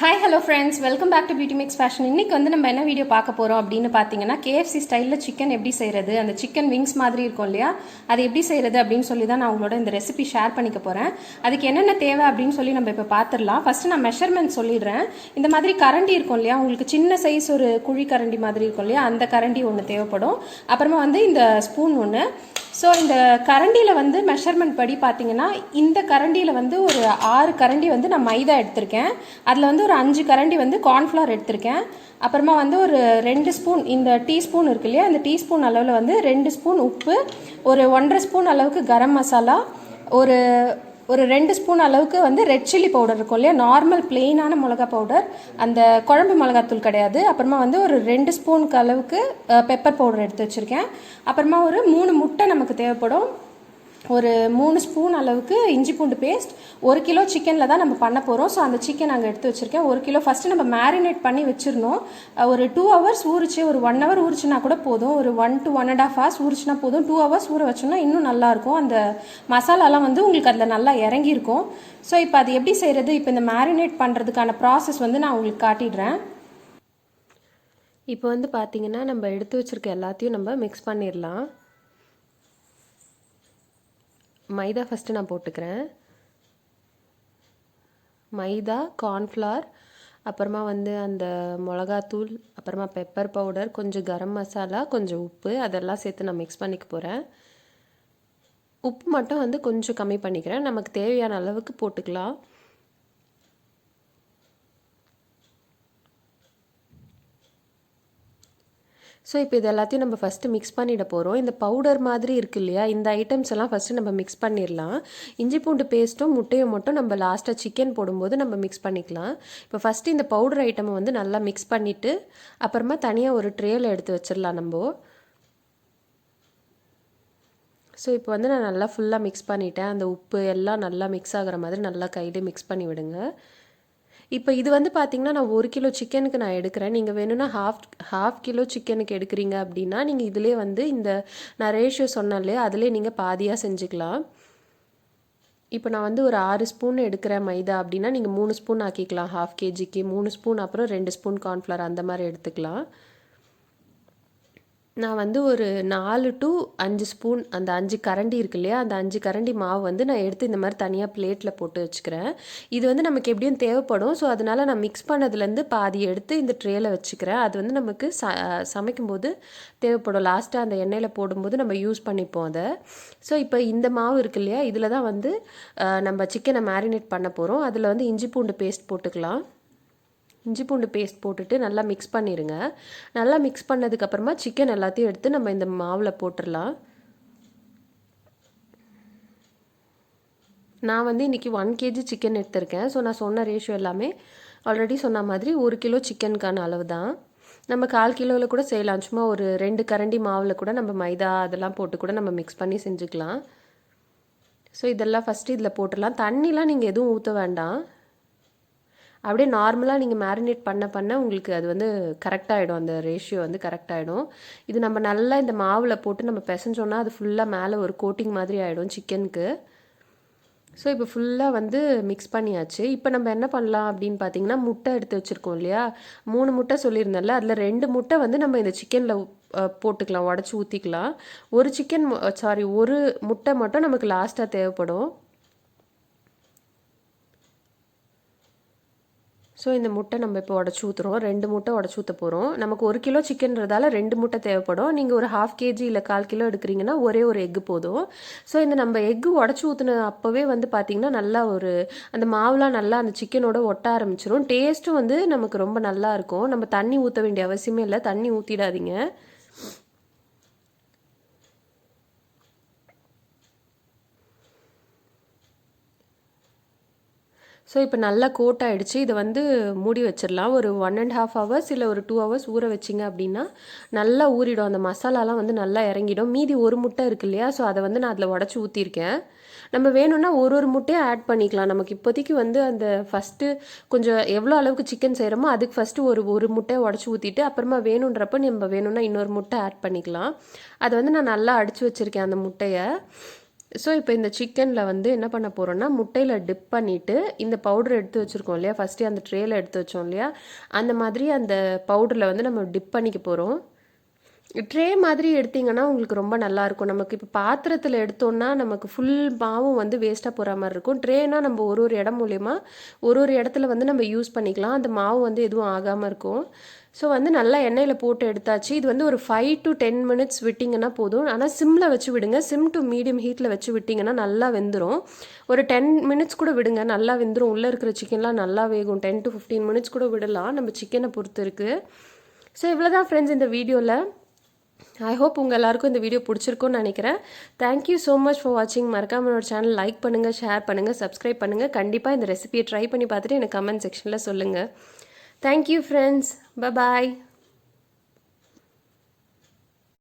Hi hello friends, welcome back to Beauty Mix Fashion. இன்றைக்கி வந்து நம்ம என்ன வீடியோ பார்க்க போகிறோம் அப்படின்னு பார்த்தீங்கன்னா, கேஎஃப்சி ஸ்டைலில் சிக்கன் எப்படி செய்கிறது, அந்த சிக்கன் விங்ஸ் மாதிரி இருக்கும் இல்லையா, அது எப்படி செய்கிறது அப்படின்னு சொல்லி தான் நான் உங்களோட இந்த ரெசிபி ஷேர் பண்ணிக்க போகிறேன். அதுக்கு என்னென்ன தேவை அப்படின்னு சொல்லி நம்ம இப்போ பார்த்துடலாம். ஃபஸ்ட்டு நான் மெஷர்மெண்ட் சொல்லிடுறேன். இந்த மாதிரி கரண்டி இருக்கும் இல்லையா, உங்களுக்கு சின்ன சைஸ் ஒரு குழி கரண்டி மாதிரி இருக்கும் இல்லையா, அந்த கரண்டி ஒன்று தேவைப்படும். அப்புறமா வந்து இந்த ஸ்பூன் ஒன்று. ஸோ இந்த கரண்டியில் வந்து மெஷர்மெண்ட் படி பார்த்தீங்கன்னா, இந்த கரண்டியில் வந்து ஒரு 6 கரண்டி வந்து நான் மைதா எடுத்திருக்கேன். அதில் வந்து ஒரு 5 கரண்டி வந்து கார்ன்ஃப்ளவர் எடுத்திருக்கேன். அப்புறமா வந்து ஒரு 2 ஸ்பூன், இந்த டீஸ்பூன் இருக்கு இல்லையா, இந்த டீஸ்பூன் அளவில் வந்து 2 ஸ்பூன் உப்பு, ஒரு 1.5 ஸ்பூன் அளவுக்கு கரம் மசாலா, ஒரு ஒரு 2 ஸ்பூன் அளவுக்கு வந்து ரெட் சில்லி பவுடர் இருக்கும் இல்லையா, நார்மல் பிளெயினான மிளகா பவுடர், அந்த குழம்பு மிளகாத்தூள் கிடையாது. அப்புறமா வந்து ஒரு 2 ஸ்பூனுக்கு அளவுக்கு பெப்பர் பவுடர் எடுத்து வச்சுருக்கேன். அப்புறமா ஒரு 3 முட்டை நமக்கு தேவைப்படும். ஒரு 3 ஸ்பூன் அளவுக்கு இஞ்சி பூண்டு பேஸ்ட். 1 கிலோ சிக்கனில் தான் நம்ம பண்ண போகிறோம். ஸோ அந்த சிக்கன் அங்கே எடுத்து வச்சுருக்கேன். 1 கிலோ ஃபஸ்ட்டு நம்ம மேரினேட் பண்ணி வச்சிடணும். ஒரு 2 ஹவர்ஸ் ஊறிச்சு, ஒரு 1 ஹவர் ஊறிச்சுனா கூட போதும். ஒரு 1 to 1.5 ஹவர்ஸ் ஊறிச்சுனா போதும். 2 ஹவர்ஸ் ஊற வச்சோம்னா இன்னும் நல்லாயிருக்கும். அந்த மசாலாலாம் வந்து உங்களுக்கு அதில் நல்லா இறங்கியிருக்கும். ஸோ இப்போ அது எப்படி செய்கிறது, இப்போ இந்த மேரினேட் பண்ணுறதுக்கான ப்ராசஸ் வந்து நான் உங்களுக்கு காட்டிடுறேன். இப்போ வந்து பார்த்திங்கன்னா, நம்ம எடுத்து வச்சுருக்க எல்லாத்தையும் நம்ம மிக்ஸ் பண்ணிடலாம். மைதா ஃபஸ்ட்டு நான் போட்டுக்கிறேன். மைதா, கார்ன்ஃப்ளவர், அப்புறமா வந்து அந்த மிளகாத்தூள், அப்புறமா பெப்பர் பவுடர், கொஞ்சம் கரம் மசாலா, கொஞ்சம் உப்பு, அதெல்லாம் சேர்த்து நான் மிக்ஸ் பண்ணிக்க போகிறேன். உப்பு மட்டும் வந்து கொஞ்சம் கம்மி பண்ணிக்கிறேன், நமக்கு தேவையான அளவுக்கு போட்டுக்கலாம். ஸோ இப்போ இது எல்லாத்தையும் நம்ம ஃபஸ்ட்டு மிக்ஸ் பண்ணிட போகிறோம். இந்த பவுடர் மாதிரி இருக்குது இல்லையா, இந்த ஐட்டம்ஸ் எல்லாம் ஃபஸ்ட்டு நம்ம மிக்ஸ் பண்ணிடலாம். இஞ்சி பூண்டு பேஸ்ட்டும் முட்டையும் மட்டும் நம்ம லாஸ்ட்டாக சிக்கன் போடும்போது நம்ம மிக்ஸ் பண்ணிக்கலாம். இப்போ ஃபஸ்ட்டு இந்த பவுடர் ஐட்டமை வந்து நல்லா மிக்ஸ் பண்ணிவிட்டு அப்புறமா தனியாக ஒரு ட்ரேயில் எடுத்து வச்சிடலாம் நம்ம. ஸோ இப்போ வந்து நான் நல்லா ஃபுல்லாக மிக்ஸ் பண்ணிட்டேன். அந்த உப்பு எல்லாம் நல்லா மிக்ஸ் ஆகிற மாதிரி நல்லா கையிலே மிக்ஸ் பண்ணி விடுங்க. இப்போ இது வந்து பார்த்திங்கன்னா, நான் 1 கிலோ சிக்கனுக்கு நான் எடுக்கிறேன். நீங்கள் வேணும்னா ஹாஃப் கிலோ சிக்கனுக்கு எடுக்கிறீங்க அப்படின்னா நீங்கள் இதிலே வந்து இந்த நான் ரேஷியோ சொன்னேன் இல்லையா, அதிலே நீங்கள் பாதியாக செஞ்சுக்கலாம். இப்போ நான் வந்து ஒரு 6 ஸ்பூன் எடுக்கிறேன் மைதா அப்படின்னா நீங்கள் 3 ஸ்பூன் ஆக்கிக்கலாம். ஹாஃப் கேஜிக்கு 3 ஸ்பூன், அப்புறம் 2 ஸ்பூன் கார்ன்ஃப்ளவர் அந்த மாதிரி எடுத்துக்கலாம். நான் வந்து ஒரு 4 to 5 ஸ்பூன், அந்த 5 கரண்டி இருக்கு இல்லையா, அந்த 5 கரண்டி மாவு வந்து நான் எடுத்து இந்த மாதிரி தனியாக பிளேட்டில் போட்டு வச்சுக்கிறேன். இது வந்து நமக்கு எப்படியும் தேவைப்படும். ஸோ அதனால் நான் மிக்ஸ் பண்ணதுலேருந்து பாதி எடுத்து இந்த ட்ரேயில் வச்சுக்கிறேன். அது வந்து நமக்கு சமைக்கும்போது தேவைப்படும். லாஸ்ட்டாக அந்த எண்ணெயில் போடும்போது நம்ம யூஸ் பண்ணிப்போம் அதை. ஸோ இப்போ இந்த மாவு இருக்கு இல்லையா, இதில் தான் வந்து நம்ம சிக்கனை மேரினேட் பண்ண போகிறோம். அதில் வந்து இஞ்சி பூண்டு பேஸ்ட் போட்டுக்கலாம். இஞ்சி பூண்டு பேஸ்ட் போட்டுட்டு நல்லா மிக்ஸ் பண்ணிடுங்க. நல்லா மிக்ஸ் பண்ணதுக்கப்புறமா சிக்கன் எல்லாத்தையும் எடுத்து நம்ம இந்த மாவில் போட்டுடலாம். நான் வந்து இன்றைக்கி 1 kg சிக்கன் எடுத்திருக்கேன். ஸோ நான் சொன்ன ரேஷியோ எல்லாமே ஆல்ரெடி சொன்ன மாதிரி 1 கிலோ சிக்கனுக்கான அளவு தான். நம்ம 1/4 கிலோவில் கூட செய்யலாம். சும்மா ஒரு 2 கரண்டி மாவில் கூட நம்ம மைதா அதெல்லாம் போட்டு கூட நம்ம மிக்ஸ் பண்ணி செஞ்சுக்கலாம். ஸோ இதெல்லாம் ஃபஸ்ட்டு இதில் போட்டுடலாம். தண்ணிலாம் நீங்கள் எதுவும் ஊற்ற வேண்டாம். அப்படியே நார்மலாக நீங்கள் மேரினேட் பண்ண உங்களுக்கு அது வந்து கரெக்டாகிடும். அந்த ரேஷியோ வந்து கரெக்டாகிடும். இது நம்ம நல்லா இந்த மாவில் போட்டு நம்ம பிசைஞ்சோன்னா அது ஃபுல்லாக மேலே ஒரு கோட்டிங் மாதிரி ஆகிடும் சிக்கனுக்கு. ஸோ இப்போ ஃபுல்லாக வந்து மிக்ஸ் பண்ணியாச்சு. இப்போ நம்ம என்ன பண்ணலாம் அப்படின்னு பார்த்தீங்கன்னா, முட்டை எடுத்து வச்சுருக்கோம் இல்லையா, 3 முட்டை சொல்லியிருந்தேன்ல, அதில் 2 முட்டை வந்து நம்ம இந்த சிக்கனில் போட்டுக்கலாம், உடச்சி ஊற்றிக்கலாம். ஒரு முட்டை மட்டும் நமக்கு லாஸ்ட்டாக தேவைப்படும். ஸோ இந்த முட்டை நம்ம இப்போ உடச்சி ஊற்றுறோம். 2 முட்டை உடச்சி ஊற்ற போகிறோம். நமக்கு 1 கிலோ சிக்கன்றதால 2 முட்டை தேவைப்படும். நீங்கள் ஒரு ஹாஃப் கேஜி இல்லை 1/4 கிலோ எடுக்கிறீங்கன்னா ஒரே ஒரு எக்கு போதும். ஸோ இந்த நம்ம எக்கு உடச்சி ஊற்றின அப்போவே வந்து பார்த்திங்கன்னா நல்லா அந்த மாவுலாம் நல்லா அந்த சிக்கனோட ஒட்ட ஆரம்பிச்சிடும். டேஸ்ட்டும் வந்து நமக்கு ரொம்ப நல்லா இருக்கும். நம்ம தண்ணி ஊற்ற வேண்டிய அவசியமே இல்லை. தண்ணி ஊற்றிடாதீங்க. ஸோ இப்போ நல்லா கோட் ஆகிடுச்சு. இதை வந்து மூடி வச்சிடலாம். ஒரு 1.5 ஹவர்ஸ் இல்லை ஒரு 2 ஹவர்ஸ் ஊற வச்சிங்க அப்படின்னா நல்லா ஊறிடும். அந்த மசாலாலாம் வந்து நல்லா இறங்கிடும். மீதி ஒரு முட்டை இருக்கு இல்லையா, ஸோ அதை வந்து நான் அதில் உடச்சி ஊற்றிருக்கேன். நம்ம வேணும்னா ஒரு முட்டையை ஆட் பண்ணிக்கலாம். நமக்கு இப்போதைக்கு வந்து அந்த ஃபஸ்ட்டு கொஞ்சம் எவ்வளோ அளவுக்கு சிக்கன் செய்கிறோமோ அதுக்கு ஃபஸ்ட்டு ஒரு முட்டையை உடச்சி ஊற்றிட்டு அப்புறமா வேணுன்றப்போ நம்ம வேணும்னா இன்னொரு முட்டை ஆட் பண்ணிக்கலாம். அதை வந்து நான் நல்லா அடித்து வச்சுருக்கேன் அந்த முட்டையை. ஸோ இப்போ இந்த சிக்கனில் வந்து என்ன பண்ண போகிறோன்னா முட்டையில் டிப் பண்ணிவிட்டு இந்த பவுடர் எடுத்து வச்சுருக்கோம் இல்லையா, ஃபஸ்ட்டு அந்த ட்ரேயில் எடுத்து வச்சோம் இல்லையா, அந்த மாதிரி அந்த பவுடரில் வந்து நம்ம டிப் பண்ணிக்க போகிறோம். ட்ரே மாதிரி எடுத்திங்கன்னா உங்களுக்கு ரொம்ப நல்லாயிருக்கும். நமக்கு இப்போ பாத்திரத்தில் எடுத்தோன்னா நமக்கு ஃபுல் மாவும் வந்து வேஸ்ட்டாக போகிற மாதிரி இருக்கும். ட்ரேனா நம்ம ஒரு ஒரு இடம் மூலயமா ஒரு ஒரு இடத்துல வந்து நம்ம யூஸ் பண்ணிக்கலாம். அந்த மாவு வந்து எதுவும் ஆகாமல் இருக்கும். ஸோ வந்து நல்லா எண்ணெயில் போட்டு எடுத்தாச்சு. இது வந்து ஒரு 5 to 10 minutes விட்டிங்கன்னா போதும். ஆனால் சிம்மில் வச்சு விடுங்க. சிம் டு மீடியம் ஹீட்டில் வச்சு விட்டிங்கன்னா நல்லா வெந்துடும். ஒரு 10 minutes கூட விடுங்க, நல்லா வெந்துடும். உள்ளே இருக்கிற சிக்கன்லாம் நல்லா வேகும். 10 to 15 minutes கூட விடலாம், நம்ம சிக்கனை பொறுத்து இருக்குது. ஸோ இவ்வளோதான் ஃப்ரெண்ட்ஸ் இந்த வீடியோவில். ஐ ஹோப் உங்கள் எல்லாருக்கும் இந்த வீடியோ பிடிச்சிருக்கும்னு நினைக்கிறேன். தேங்க்யூ ஸோ மச் ஃபார் வாட்சிங். மறக்காம என்னோட சேனல் லைக் பண்ணுங்கள், ஷேர் பண்ணுங்கள், சப்ஸ்கிரைப் பண்ணுங்கள். கண்டிப்பாக இந்த ரெசிபியை ட்ரை பண்ணி பார்த்துட்டு எனக்கு கமெண்ட் செக்ஷனில் சொல்லுங்கள். Thank you friends. பாய்.